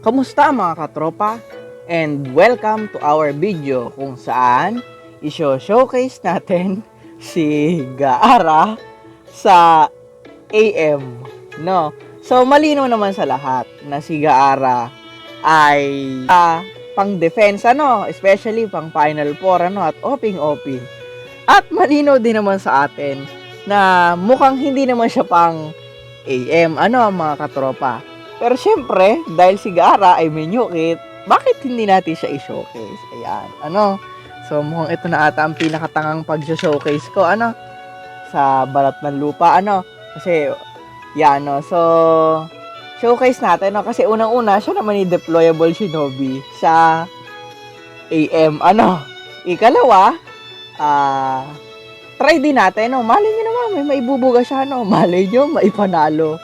Kamusta mga katropa? And welcome to our video kung saan i-showcase natin si Gaara sa AM, no? So malinaw naman sa lahat na si Gaara ay pang defense especially pang Final Four at oping-oping. At malinaw din naman sa atin na mukhang hindi naman siya pang AM, mga katropa. Pero syempre, dahil si Gaara ay menyukit, bakit hindi natin siya i-showcase? Ayan, So, mukhang ito na ata ang pinakatangang pag-showcase ko, sa balat ng lupa, Kasi, yan, So, showcase natin, Kasi unang-una, siya naman yung deployable shinobi sa AM, Ikalawa, try din natin, Malay nyo naman, may maibubuga siya, Malay nyo, maipanalo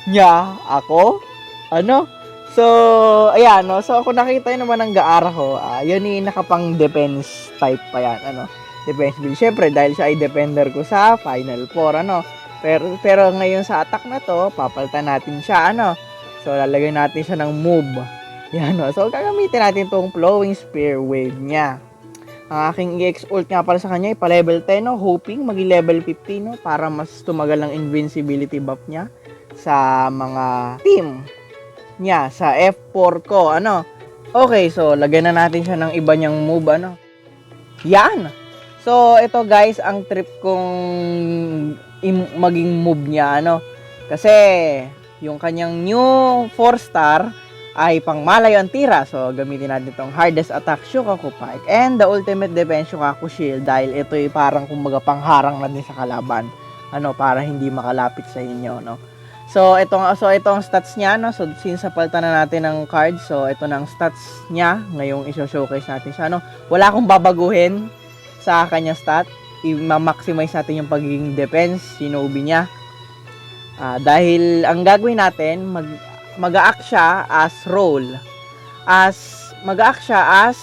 niya ako. So, ayan, So, kung nakita nyo naman ang Gaara ko, yun yung nakapang defense type pa yan, Defense build. Siyempre, dahil siya ay defender ko sa Final Four, Pero ngayon sa attack na to, papalitan natin siya, So, lalagyan natin siya ng move. Yan, So, gagamitin natin tong Flowing Spear Wave niya. Ang aking EX ult nga pala sa kanya, ipa-level 10, hoping maging level 50, para mas tumagal ang invincibility buff niya sa mga team niya sa F4 ko, Okay, so lagyan na natin siya ng iba niyang move, Yan. So ito guys, ang trip kong maging move niya, Kasi yung kanyang new 4-star ay pang malayo ang tira. So gamitin natin itong hardest attack Shukaku Pike and the ultimate defense Shukaku Shield, dahil ito ay parang kumbaga pangharang na din sa kalaban, para hindi makalapit sa inyo, So itong stats niya, So since napalitan na natin ng card, so ito na ang stats niya. Ngayong i-showcase natin siya, Wala akong babaguhin sa kanya stat. I-maximize natin yung pagiging defense shinobi niya. Dahil ang gagawin natin, mag-a-act siya as role. Mag-a-act siya as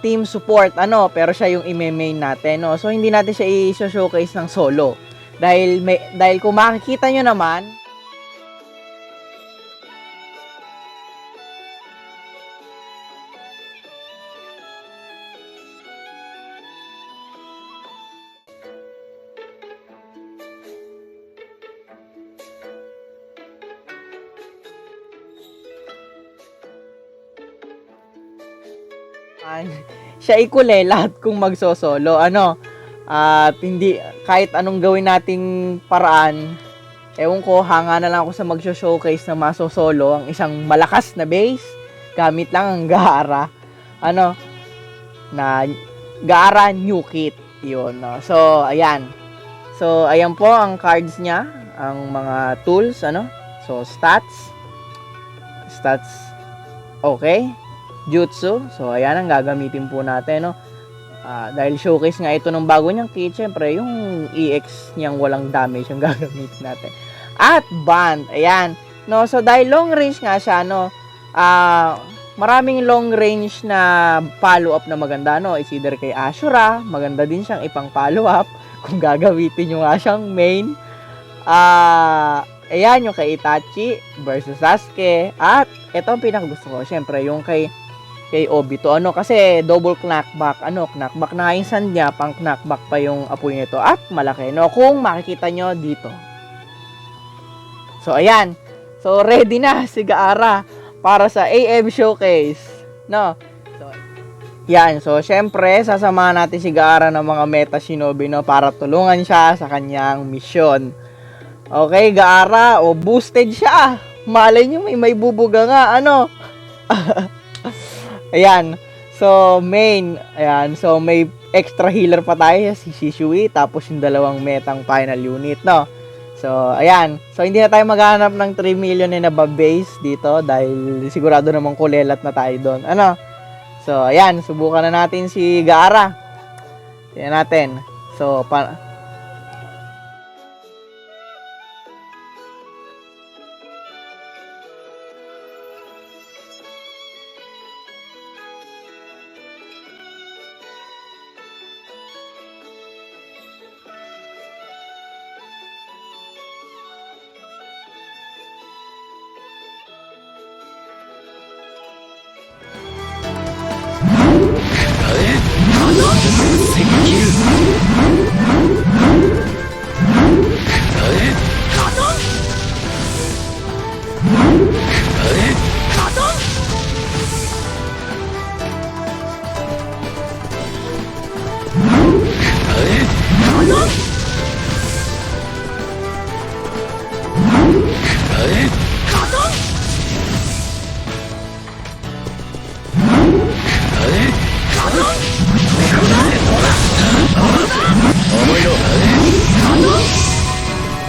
team support, pero siya yung i-main natin, So hindi natin siya i-showcase ng solo. Dahil kung makikita nyo naman, siya ikuli lahat kung magsosolo, at hindi, kahit anong gawin nating paraan, ewan ko, hanga na lang ako sa mag-showcase na masosolo ang isang malakas na base gamit lang ang Gaara, na Gaara new kit, yun, So ayan, po ang cards niya, ang mga tools, So stats, okay, jutsu, so ayan ang gagamitin po natin, dahil showcase nga ito ng bago niyang kit, syempre yung EX niyang walang damage yung gagamitin natin. At band, ayan. So dahil long range nga siya, maraming long range na follow up na maganda, Is either kay Ashura, maganda din siyang ipang follow up kung gagamitin niyo nga siyang main. Ayan, yung kay Itachi versus Sasuke. At ito ang pinakagusto ko, syempre yung kay Obito, kasi double knockback, knockback na yung sand niya, pang knockback pa yung apoy nito, at malaki, kung makikita nyo dito. So ayan, so ready na si Gaara para sa AM showcase, So yan, so syempre sasamahan natin si Gaara ng mga meta shinobi, para tulungan siya sa kanyang mission. Okay, Gaara, boosted siya, malay nyo may bubuga nga, Ayan. So, main. Ayan. So, may extra healer pa tayo. Si Shishui. Tapos yung dalawang metang final unit, So, ayan. So, hindi na tayo maghanap ng 3 million na base dito. Dahil sigurado namang kulelat na tayo doon. So, ayan. Subukan na natin si Gaara. Tingnan natin. So, 防ぎ切る。カトンカトン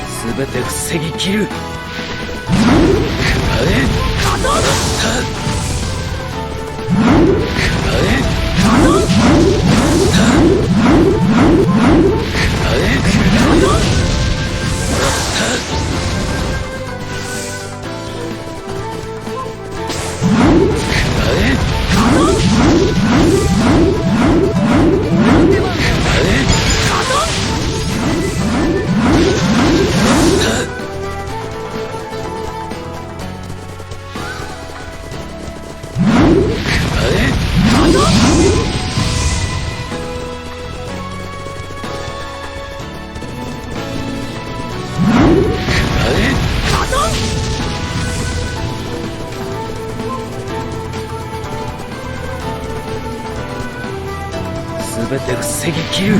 すべて防ぎ切る。すべて防ぎ切る。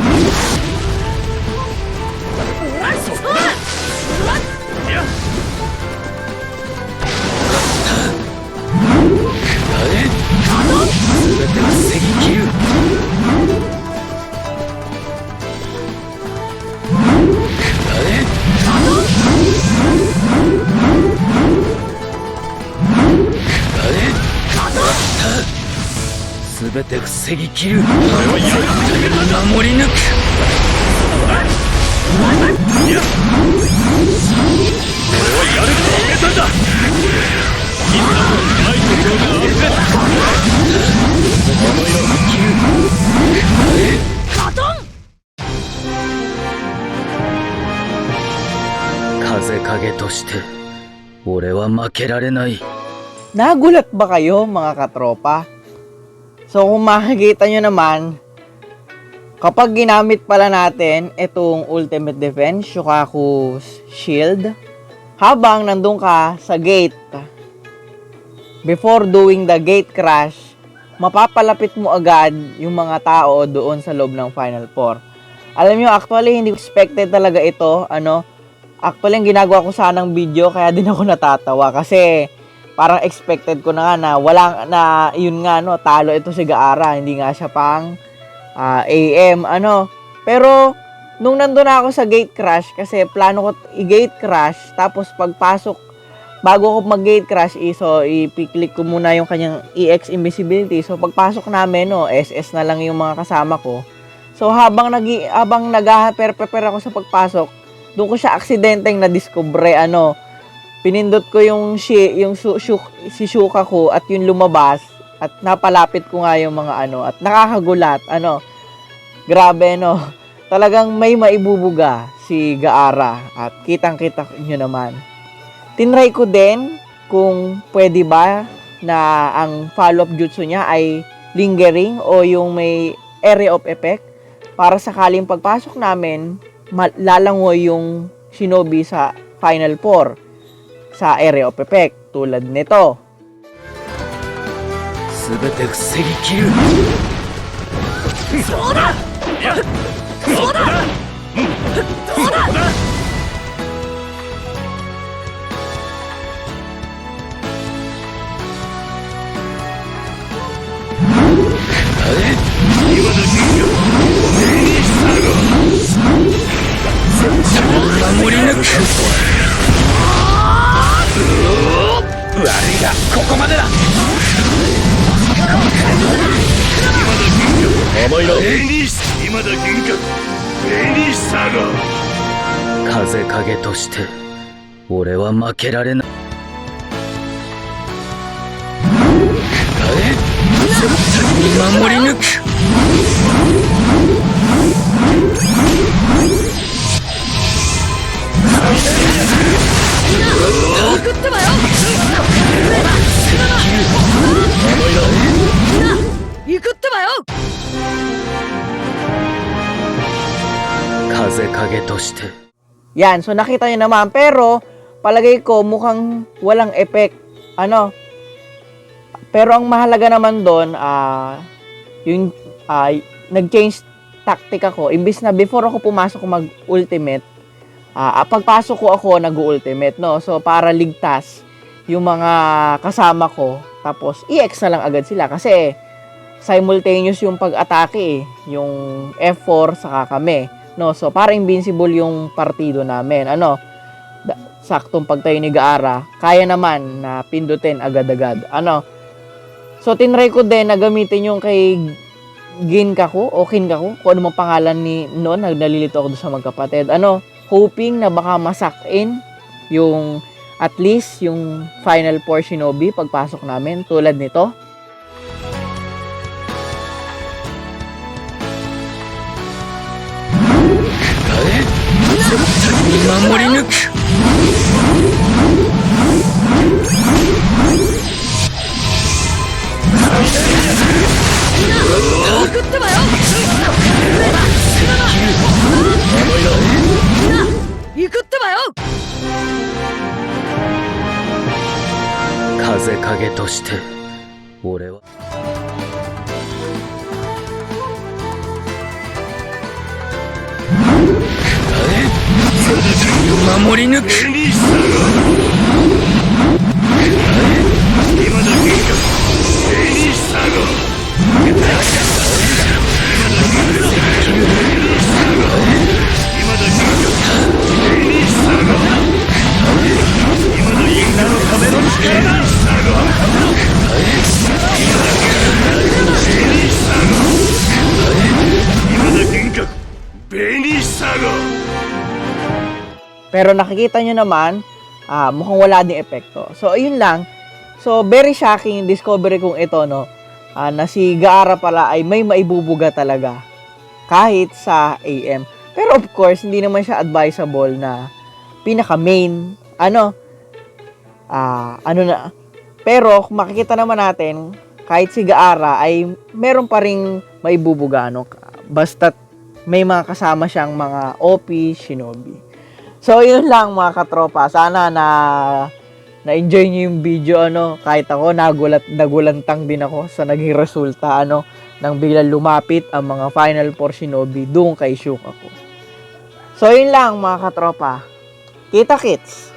すべて防ぎ切る。すべて防ぎ切る。守り抜く。風影として俺は負けられない。 Nagulat ba kayo mga katropa? So kung makikita nyo naman, kapag ginamit pala natin itong Ultimate Defense, Shukaku's Shield, habang nandun ka sa gate, before doing the gate crash, mapapalapit mo agad yung mga tao doon sa loob ng Final Four. Alam nyo, actually, hindi expected talaga ito. Actually, ang ginagawa ko sanang video, kaya din ako natatawa. Kasi, parang expected ko na nga na walang, na yun nga, no, talo ito si Gaara. Hindi nga siya pang AM, Pero, nung nandun na ako sa gate crash, kasi plano ko i-gate crash, tapos pagpasok, bago ko mag-gate crash, so i-click ko muna yung kanyang EX invisibility. So, pagpasok namin, SS na lang yung mga kasama ko. So, habang nag-prepare ako sa pagpasok, doon ko siya aksidenteng na-discover, pinindot ko yung si Shukaku at yung lumabas, at napalapit ko nga yung mga at nakakagulat, grabe, talagang may maibubuga si Gaara, at kitang-kita nyo naman. Tinry ko din kung pwede ba na ang follow-up jutsu niya ay lingering o yung may area of effect, para sakaling pagpasok namin, lalangoy yung shinobi sa Final Four sa area of effect tulad nito. すべて防ぎ切る。そうだそうだそうだ守り抜く。悪いがここまでだ。甘いな。今だ銀河ベニサゴ。風影として俺は負けられない。守り抜く。送ってばよ行くってばよ風影として Yan, so nakita nyo naman, pero palagay ko mukhang walang effect. Ano? Pero ang mahalaga naman doon, yung nag-change tactic ako. Imbis na before ako pumasok mag-ultimate, pagpasok ko ako nag-ultimate, no? So, para ligtas yung mga kasama ko, tapos i-X na lang agad sila. Kasi, simultaneous yung pag-atake yung F4 saka kami. No, so para invincible yung partido namin. Ano? Saktong pagtayo ni Gaara, kaya naman na pindutin agad-agad. Ano? So tinry ko din na gamitin yung kay Ginkaku o Kinkaku, kung ano mang pangalan ni noon, nalilito ako doon sa magkapatid. Ano? Hoping na baka masak-in yung at least yung final 4 shinobi pagpasok namin tulad nito. Kaze kage to shite ore wa 守り抜くベリーサガ今だけかベリーサガPero nakikita nyo naman, mukhang wala ding epekto. So, ayun lang. So, very shocking yung discovery kong ito, no? Na si Gaara pala ay may maibubuga talaga. Kahit sa AM. Pero of course, hindi naman siya advisable na pinaka-main. Pero kung makikita naman natin, kahit si Gaara ay meron pa ring maibubuga, no? Basta't may mga kasama siyang mga OP, shinobi. So, yun lang mga katropa. Sana na-enjoy niyo yung video, kahit ako, nagulantang din ako sa naging resulta, nang biglang lumapit ang mga Final 4 Shinobi doon kay Shukaku. So, yun lang mga katropa. Kita kits!